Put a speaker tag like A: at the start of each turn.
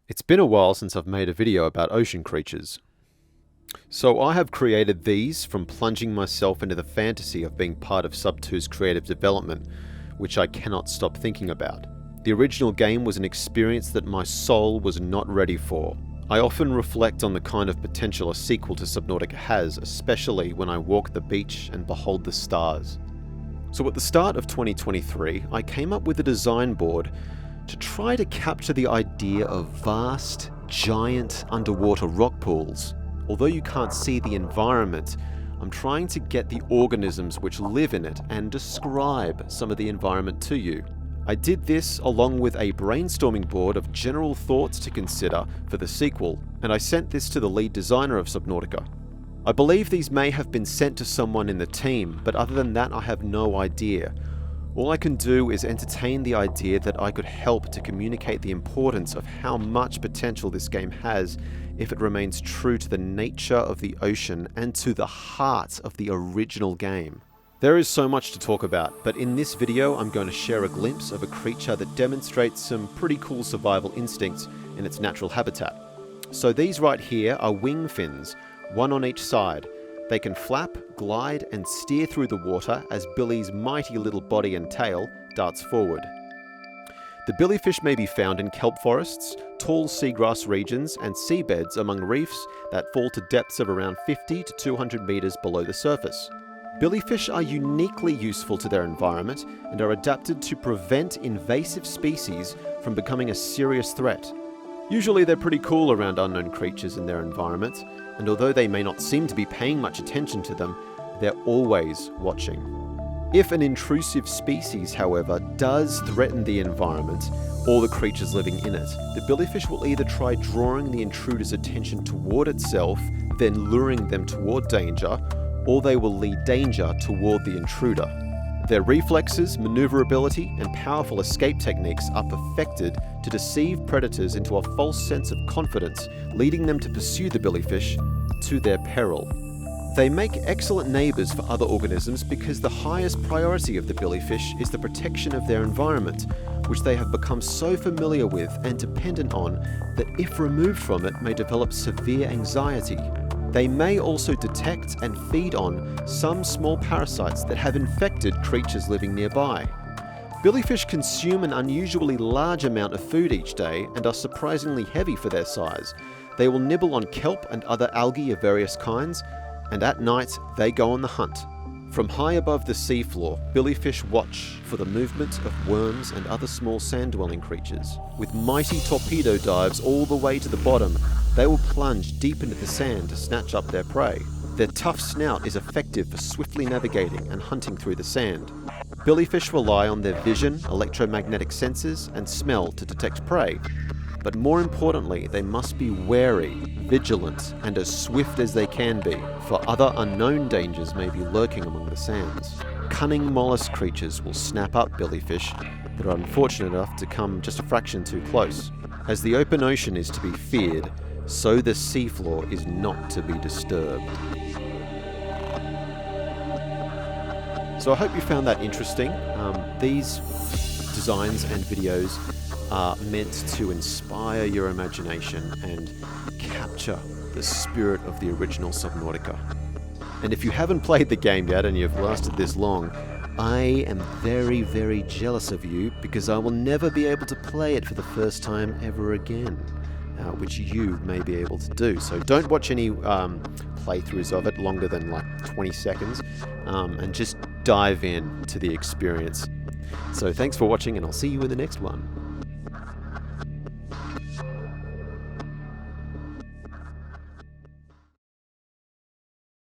A: It's been a while since I've made a video about ocean creatures. So I have created these from plunging myself into the fantasy of being part of Sub2's creative development, which I cannot stop thinking about. The original game was an experience that my soul was not ready for. I often reflect on the kind of potential a sequel to Subnautica has, especially when I walk the beach and behold the stars. So at the start of 2023, I came up with a design board to try to capture the idea of vast, giant underwater rock pools. Although you can't see the environment, I'm trying to get the organisms which live in it and describe some of the environment to you. I did this along with a brainstorming board of general thoughts to consider for the sequel, and I sent this to the lead designer of Subnautica. I believe these may have been sent to someone in the team, but other than that I have no idea. All I can do is entertain the idea that I could help to communicate the importance of how much potential this game has if it remains true to the nature of the ocean and to the heart of the original game. There is so much to talk about, but in this video I'm going to share a glimpse of a creature that demonstrates some pretty cool survival instincts in its natural habitat. So these right here are wing fins, one on each side. They can flap, glide, and steer through the water as Billy's mighty little body and tail darts forward. The billyfish may be found in kelp forests, tall seagrass regions, and seabeds among reefs that fall to depths of around 50 to 200 meters below the surface. Billyfish are uniquely useful to their environment and are adapted to prevent invasive species from becoming a serious threat. Usually they're pretty cool around unknown creatures in their environment, and although they may not seem to be paying much attention to them, they're always watching. If an intrusive species, however, does threaten the environment or the creatures living in it, the billyfish will either try drawing the intruder's attention toward itself, then luring them toward danger, or they will lead danger toward the intruder. Their reflexes, maneuverability, and powerful escape techniques are perfected to deceive predators into a false sense of confidence, leading them to pursue the billyfish to their peril. They make excellent neighbors for other organisms because the highest priority of the billyfish is the protection of their environment, which they have become so familiar with and dependent on that if removed from it may develop severe anxiety. They may also detect and feed on some small parasites that have infected creatures living nearby. Billyfish consume an unusually large amount of food each day and are surprisingly heavy for their size. They will nibble on kelp and other algae of various kinds, and at night they go on the hunt. From high above the seafloor, billyfish watch for the movement of worms and other small sand-dwelling creatures. With mighty torpedo dives all the way to the bottom, they will plunge deep into the sand to snatch up their prey. Their tough snout is effective for swiftly navigating and hunting through the sand. Billyfish rely on their vision, electromagnetic sensors, and smell to detect prey. But more importantly, they must be wary, vigilant, and as swift as they can be, for other unknown dangers may be lurking among the sands. Cunning mollusk creatures will snap up billyfish that are unfortunate enough to come just a fraction too close. As the open ocean is to be feared, so the seafloor is not to be disturbed. So I hope you found that interesting. These designs and videos are meant to inspire your imagination and capture the spirit of the original Subnautica. And if you haven't played the game yet and you've lasted this long, I am very, very jealous of you because I will never be able to play it for the first time ever again, which you may be able to do. So don't watch any playthroughs of it longer than like 20 seconds and just dive in to the experience. So thanks for watching and I'll see you in the next one.